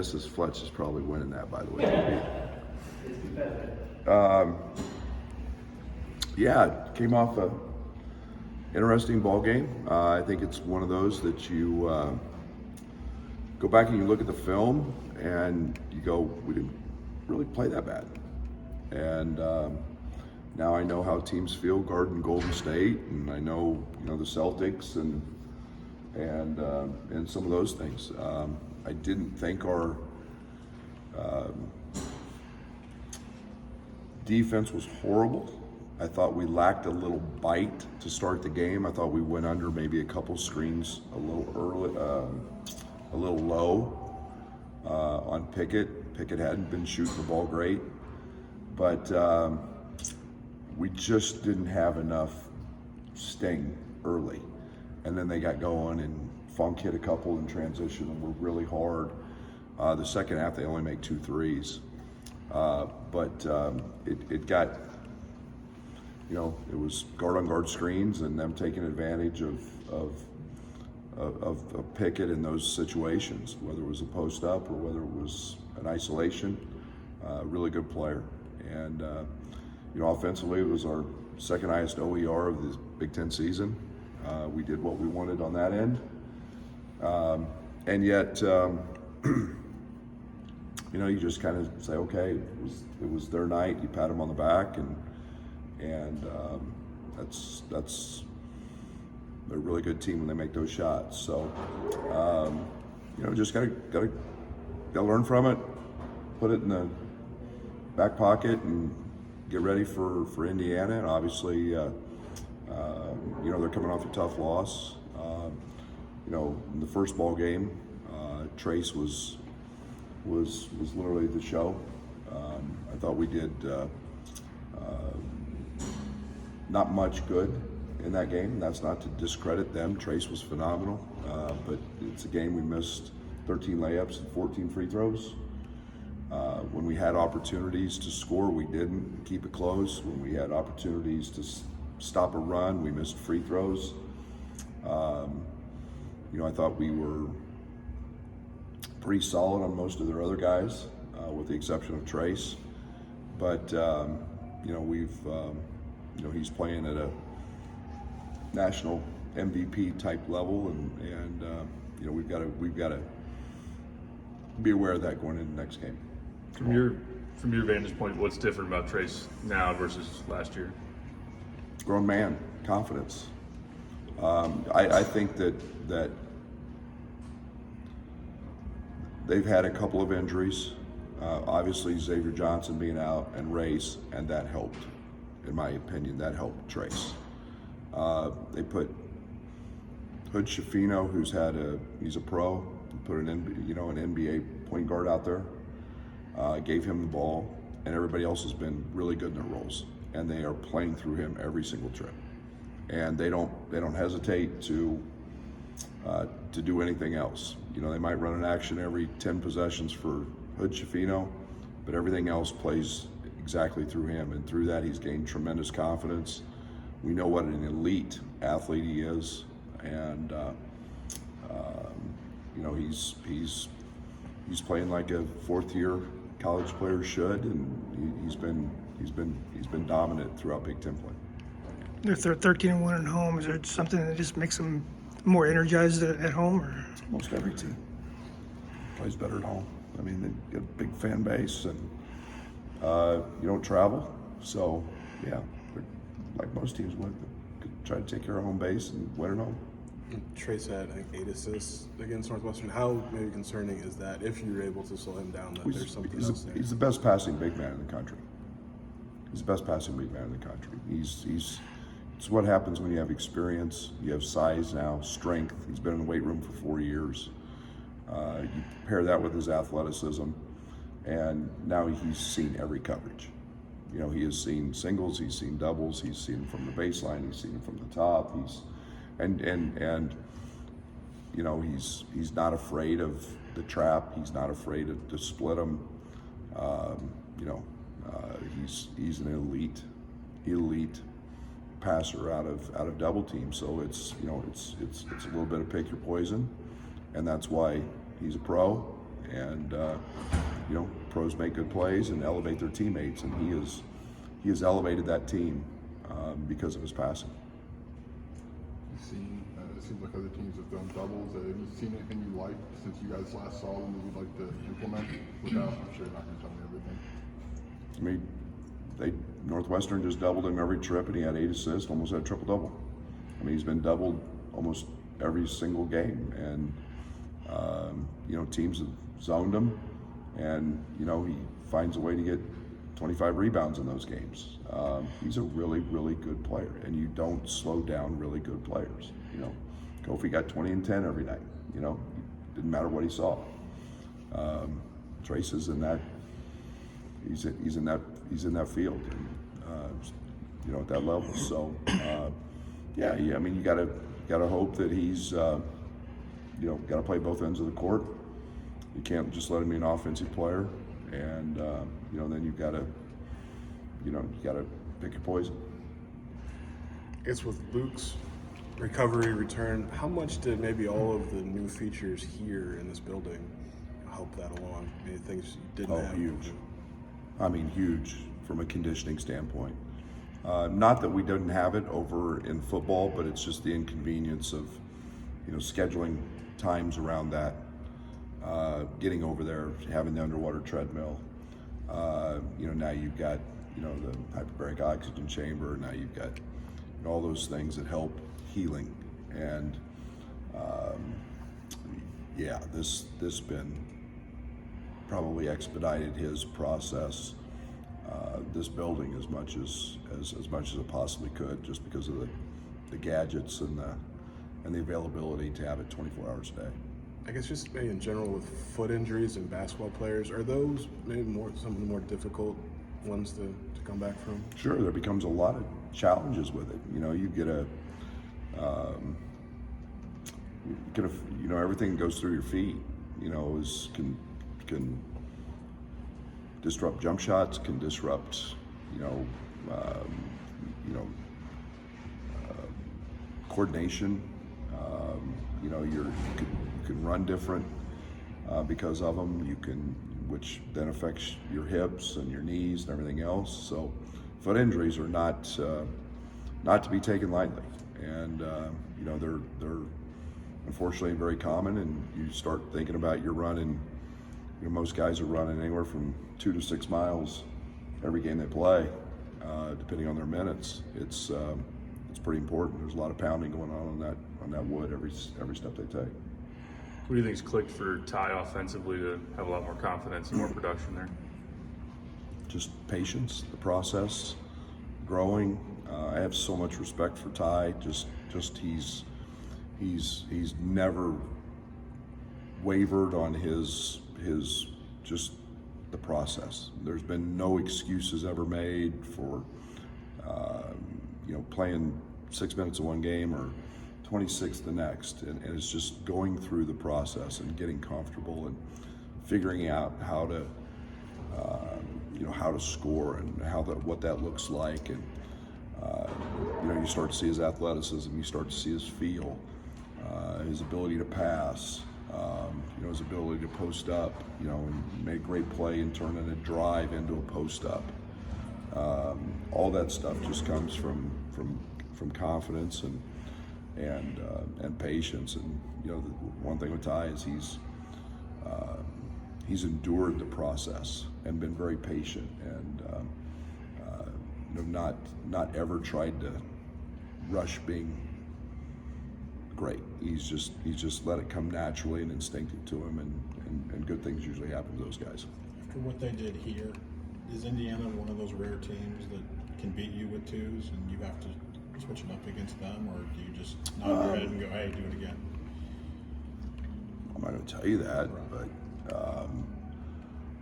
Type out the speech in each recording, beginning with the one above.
Mrs. Fletch is probably winning that, by the way. Um, yeah, came off a interesting ball game. I think it's one of those that you go back and you look at the film and you go, we didn't really play that bad. And now I know how teams feel guarding Golden State, and I know the Celtics and some of those things. I didn't think our defense was horrible. I thought we lacked a little bite to start the game. I thought we went under maybe a couple screens a little early, a little low on Pickett. Pickett hadn't been shooting the ball great, but we just didn't have enough sting early. And then they got going, and Funk hit a couple in transition and were really hard. The second half, they only make 2 threes. But it got, it was guard-on-guard screens and them taking advantage of Pickett in those situations, whether it was a post-up or whether it was an isolation. Really good player. And, offensively, it was our second highest OER of the Big Ten season. We did what we wanted on that end. And yet, you just kind of say, okay, it was their night. You pat them on the back, and that's they're a really good team when they make those shots. So, just gotta learn from it, put it in the back pocket, and get ready for Indiana. And obviously, they're coming off a tough loss. In the first ball game, Trace was literally the show. I thought we did not much good in that game. That's not to discredit them. Trace was phenomenal, but it's a game we missed 13 layups and 14 free throws. When we had opportunities to score, we didn't keep it close. When we had opportunities to stop a run, we missed free throws. I thought we were pretty solid on most of their other guys, with the exception of Trace. But he's playing at a national MVP type level, and we've got to be aware of that going into the next game. From your vantage point, what's different about Trace now versus last year? Grown man, confidence. I think that they've had a couple of injuries. Obviously, Xavier Johnson being out and Race, and that helped. In my opinion, that helped Trace. They put Hood Schifino, he's a pro, put an NBA point guard out there, gave him the ball, and everybody else has been really good in their roles, and they are playing through him every single trip. And they don't hesitate to do anything else. They might run an action every 10 possessions for Hood Schifino, but everything else plays exactly through him, and through that he's gained tremendous confidence. We know what an elite athlete he is, and he's playing like a fourth-year college player should, and he's been dominant throughout Big Ten play. If they're 13-1 at home, is there something that just makes them more energized at home? Or? Most every team plays better at home. I mean, they get a big fan base, and you don't travel, so yeah, like most teams would, try to take care of home base and win at home. Trace had 8 assists against Northwestern. How maybe concerning is that if you're able to slow him down, that there's something else there? He's the best passing big man in the country. He's the best passing big man in the country. It's what happens when you have experience, you have size now, strength. He's been in the weight room for 4 years. You pair that with his athleticism, and now he's seen every coverage. He has seen singles, he's seen doubles, he's seen them from the baseline, he's seen them from the top. He's not afraid of the trap. He's not afraid to split them. He's an elite passer out of double team. So it's a little bit of pick your poison, and that's why he's a pro, And pros make good plays and elevate their teammates, and he has elevated that team because of his passing. You've seen, it seems like other teams have done doubles. Have you seen anything you liked since you guys last saw them that you'd like to implement? Without, I'm sure you're not going to tell me everything. I mean, Northwestern just doubled him every trip, and he had 8 assists, almost had a triple-double. I mean, he's been doubled almost every single game, and teams have zoned him, and he finds a way to get 25 rebounds in those games. He's a really, really good player, and you don't slow down really good players. Kofi got 20 and 10 every night. Didn't matter what he saw. Trace is in that. He's in that field, and at that level. So, I mean, you gotta hope that he's gotta play both ends of the court. You can't just let him be an offensive player, and then you gotta pick your poison. I guess with Luke's recovery return, how much did maybe all of the new features here in this building help that along? Maybe things you didn't have? Huge. I mean, huge from a conditioning standpoint. Not that we didn't have it over in football, but it's just the inconvenience of, scheduling times around that, getting over there, having the underwater treadmill. Now you've got, the hyperbaric oxygen chamber. Now you've got all those things that help healing. And this been probably expedited his process, this building as much as it possibly could, just because of the gadgets and the availability to have it 24 hours a day. I guess just maybe in general with foot injuries and basketball players, are those maybe some of the more difficult ones to come back from? Sure, there becomes a lot of challenges with it. You get everything that goes through your feet, can disrupt jump shots, can disrupt, coordination. You can run different because of them. Which then affects your hips and your knees and everything else. So, foot injuries are not to be taken lightly, and they're unfortunately very common. And you start thinking about your running. Most guys are running anywhere from 2 to 6 miles every game they play, depending on their minutes. It's pretty important. There's a lot of pounding going on that wood every step they take. What do you think's clicked for Ty offensively to have a lot more confidence and more production there? Just patience, the process, growing. I have so much respect for Ty. Just he's never wavered on his just the process. There's been no excuses ever made for playing 6 minutes of one game or 26 the next, and it's just going through the process and getting comfortable and figuring out how to score and what that looks like. And you start to see his athleticism, you start to see his feel, his ability to pass, his ability to post up, and make a great play and turn in a drive into a post up. All that stuff just comes from confidence and patience. And the one thing with Ty is he's endured the process and been very patient, and not ever tried to rush being great. He's just let it come naturally and instinctive to him, and good things usually happen to those guys. After what they did here, is Indiana one of those rare teams that can beat you with twos and you have to switch it up against them, or do you just nod your head and go, hey, do it again? I'm not going to tell you that,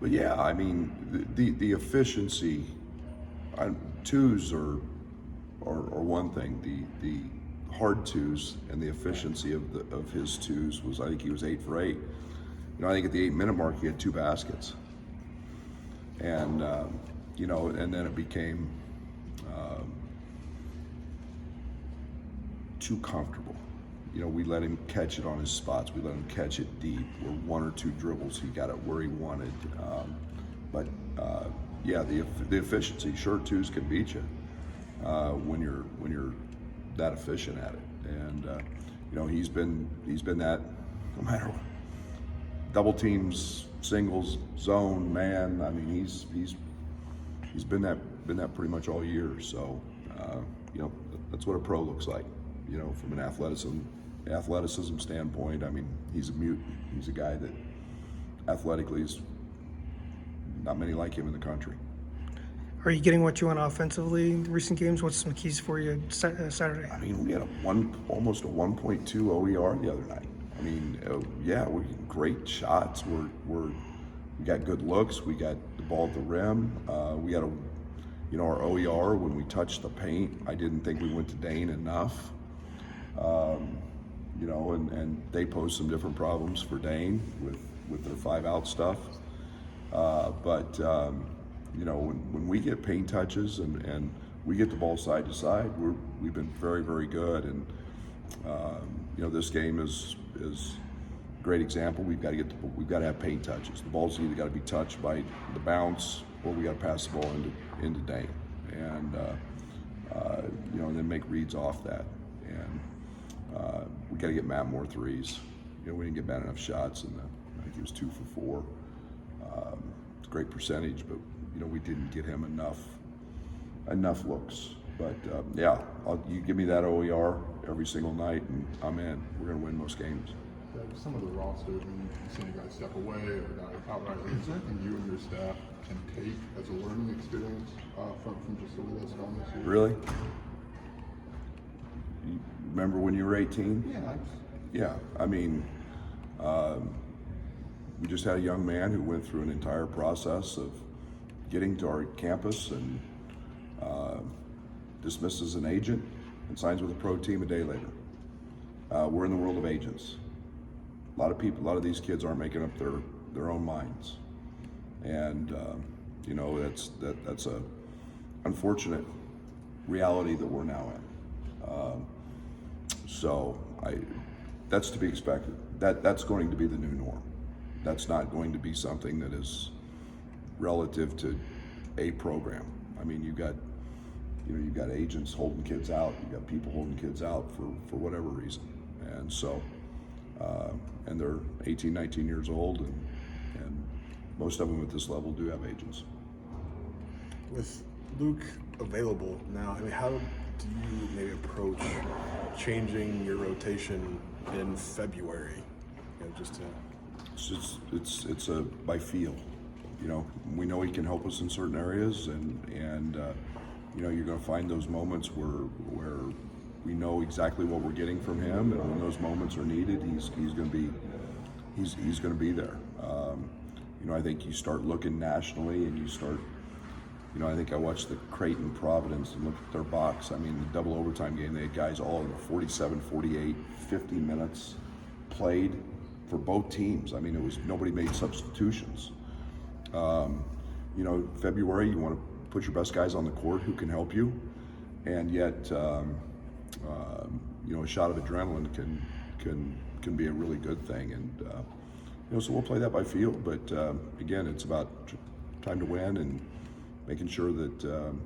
but yeah, I mean, the efficiency, twos are one thing. The hard twos and the efficiency of his twos was, I think he was 8 for 8. I think at the 8-minute mark he had 2 baskets, and and then it became too comfortable. you know, we let him catch it on his spots. We let him catch it deep. Where 1 or 2 dribbles, he got it where he wanted. Yeah, the efficiency. Short twos can beat you when you're that efficient at it. And you know, he's been that no matter what. Double teams, singles, zone, man. I mean, he's been that pretty much all year. So you know, that's what a pro looks like. You know, from an athleticism standpoint. I mean, he's a mutant. He's a guy that athletically is not many like him in the country. Are you getting what you want offensively in recent games? What's some keys for you Saturday? I mean, we had almost a 1.2 OER the other night. I mean, yeah, we're getting great shots. We got good looks. We got the ball at the rim. We got our OER when we touched the paint. I didn't think we went to Dane enough. You know, and they posed some different problems for Dane with their 5-out stuff. You know, when we get paint touches and we get the ball side to side, we've been very, very good. And you know, this game is a great example. We've got to have paint touches. The ball's either got to be touched by the bounce, or we got to pass the ball into Dane, and you know, and then make reads off that. And we got to get Matt more threes. You know, we didn't get Matt enough shots, and I think he was 2 for 4. It's a great percentage, but you know, we didn't get him enough looks. But yeah, you give me that OER every single night, and I'm in. We're going to win most games. Some of the roster, when you see a guy step away or a guy outright, is there anything you and your staff can take as a learning experience from just the way that's gone this year? Really? You remember when you were 18? Yeah. Yeah, I mean, we just had a young man who went through an entire process of getting to our campus and dismissed as an agent and signs with a pro team a day later. We're in the world of agents. A lot of these kids aren't making up their own minds, and you know, that's a unfortunate reality that we're now in. So that's to be expected. That's going to be the new norm. That's not going to be something that is relative to a program. I mean, you've got agents holding kids out. You've got people holding kids out for whatever reason, and so and they're 18, 19 years old, and most of them at this level do have agents. With Luke available now, I mean, how do you maybe approach changing your rotation in February? You know, just to It's a by feel. You know, we know he can help us in certain areas, and you know, you're going to find those moments where we know exactly what we're getting from him, and when those moments are needed, he's going to be there. You know, I think you start looking nationally, and you start. You know, I think I watched the Creighton Providence and looked at their box. I mean, the double overtime game, they had guys all in the 47, 48, 50 minutes played for both teams. I mean, it was nobody made substitutions. You know, February, you want to put your best guys on the court who can help you, and yet, you know, a shot of adrenaline can be a really good thing. And you know, so we'll play that by feel. But again, it's about time to win and making sure that you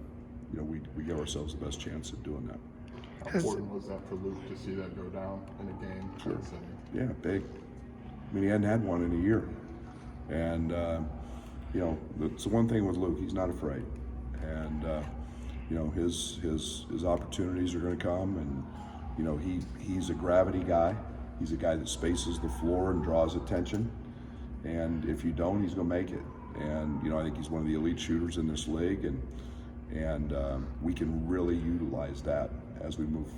know, we give ourselves the best chance at doing that. How important was that for Luke to see that go down in a game? Sure. Yeah, big. I mean, he hadn't had one in a year, and you know, it's the one thing with Luke, he's not afraid, and you know, his opportunities are going to come, and you know, he's a gravity guy. He's a guy that spaces the floor and draws attention, and if you don't, he's going to make it. And you know, I think he's one of the elite shooters in this league, and we can really utilize that as we move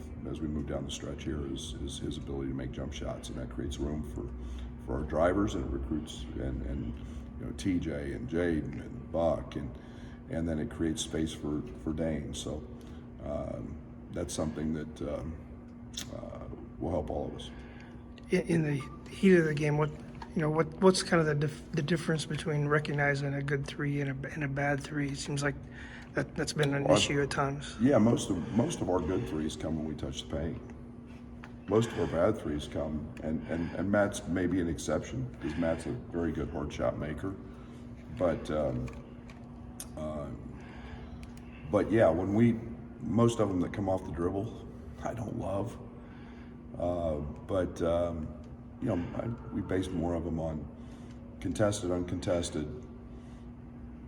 down the stretch here. Is his ability to make jump shots, and that creates room for our drivers, and it recruits and you know, TJ and Jaden and Buck, and then it creates space for Dane. So that's something that will help all of us. In the heat of the game, what's kind of the difference between recognizing a good three and a bad three? It seems like that's been an issue at times. Yeah, most of our good threes come when we touch the paint. most of our bad threes come, and Matt's maybe an exception because Matt's a very good hard shot maker, but yeah, most of them that come off the dribble, I don't love, we base more of them on contested, uncontested,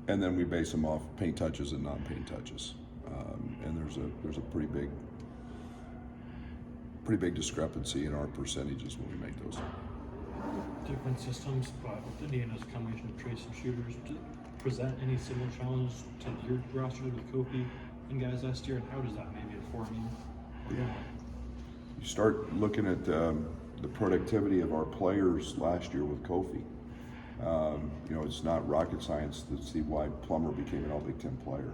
and then we base them off paint touches and non-paint touches, and there's a pretty big discrepancy in our percentages when we make those. Different systems, but with Indiana's combination of trace and shooters, did it present any similar challenge to your roster with Kofi and guys last year, and how does that maybe inform you? You start looking at the productivity of our players last year with Kofi. It's not rocket science to see why Plummer became an All-Big Ten player.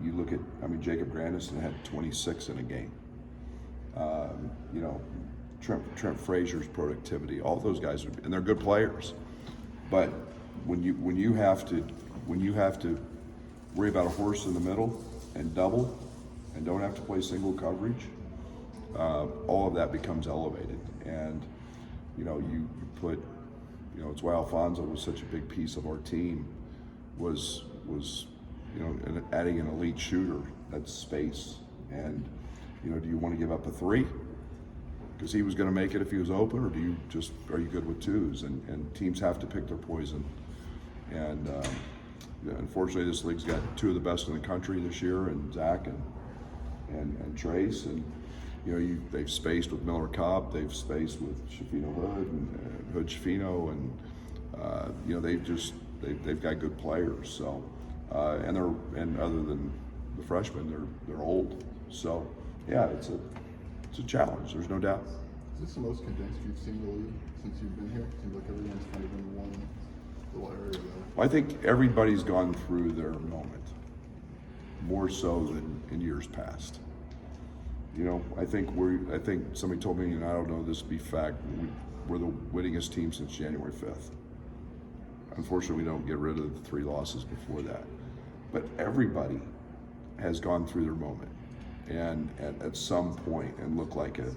You look at, Jacob Grandison had 26 in a game. Trent Frazier's productivity, all those guys, and they're good players. But when you have to worry about a horse in the middle and double, and don't have to play single coverage, all of that becomes elevated. And you put, it's why Alfonso was such a big piece of our team. Was adding an elite shooter. That's space. And do you want to give up a three? Because he was going to make it if he was open, or are you good with twos? And teams have to pick their poison. And unfortunately, this league's got two of the best in the country this year, and Zach and Trace. And they've spaced with Miller Kopp, they've spaced with Shafino Hood and Hood Shafino, and they've got good players. So and other than the freshmen, they're old. So yeah, it's a challenge. There's no doubt. Is this the most condensed you've seen the league since you've been here? It seems like everyone's kind of in one little area there. Well, I think everybody's gone through their moment, more so than in years past. I think somebody told me, and I don't know this to be fact, we're the winningest team since January 5th. Unfortunately, we don't get rid of the 3 losses before that. But everybody has gone through their moment, and at some point, and look like a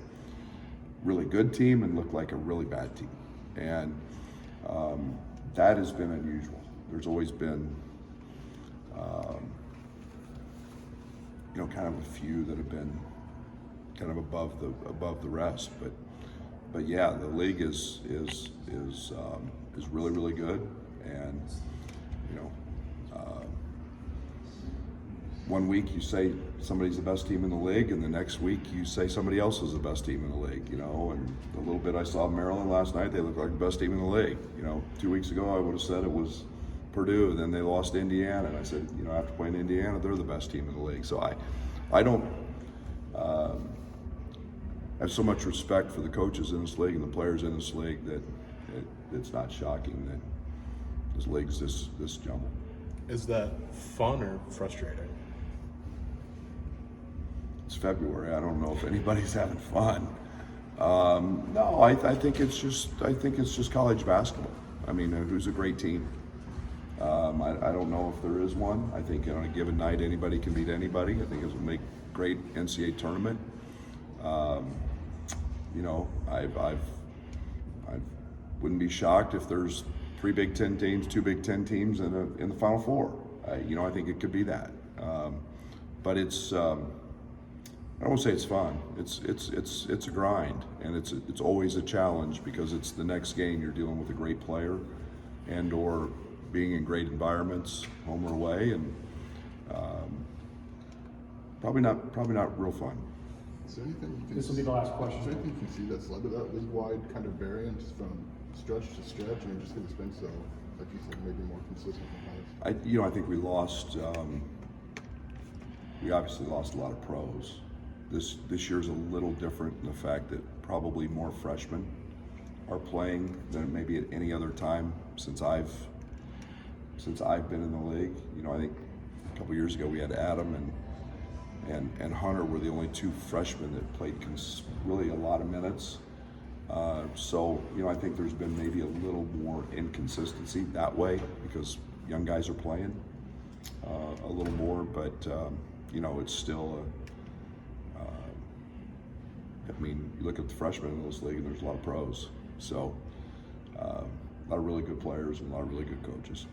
really good team and look like a really bad team. And that has been unusual. There's always been kind of a few that have been kind of above the rest, but yeah, the league is really, really good. And one week you say somebody's the best team in the league, and the next week you say somebody else is the best team in the league. And the little bit I saw of Maryland last night, they look like the best team in the league. 2 weeks ago I would have said it was Purdue, and then they lost to Indiana, and I said, after playing Indiana, they're the best team in the league. So I don't have so much respect for the coaches in this league and the players in this league that it's not shocking that this league's this jumbled. Is that fun or frustrating? It's February. I don't know if anybody's having fun. No, I think it's just college basketball. Who's a great team? I don't know if there is one. I think on a given night anybody can beat anybody. I think it will make great NCAA tournament. I wouldn't be shocked if there's 3 Big Ten teams, 2 Big Ten teams in the Final Four. I think it could be that. But it's I don't want to say it's fun. It's a grind, and it's always a challenge because it's the next game you're dealing with a great player, and or being in great environments, home or away, and probably not real fun. Is there anything you can This will be the last question. Is there anything you can see that's led to that league-wide kind of variance from stretch to stretch, and just because it's been so, like you said, maybe more consistent than others? I think we lost. We obviously lost a lot of pros. This year's a little different in the fact that probably more freshmen are playing than maybe at any other time since I've been in the league. I think a couple years ago we had Adam and Hunter were the only 2 freshmen that played really a lot of minutes. So I think there's been maybe a little more inconsistency that way because young guys are playing a little more, but it's still I mean, you look at the freshmen in this league, and there's a lot of pros. So, a lot of really good players and a lot of really good coaches.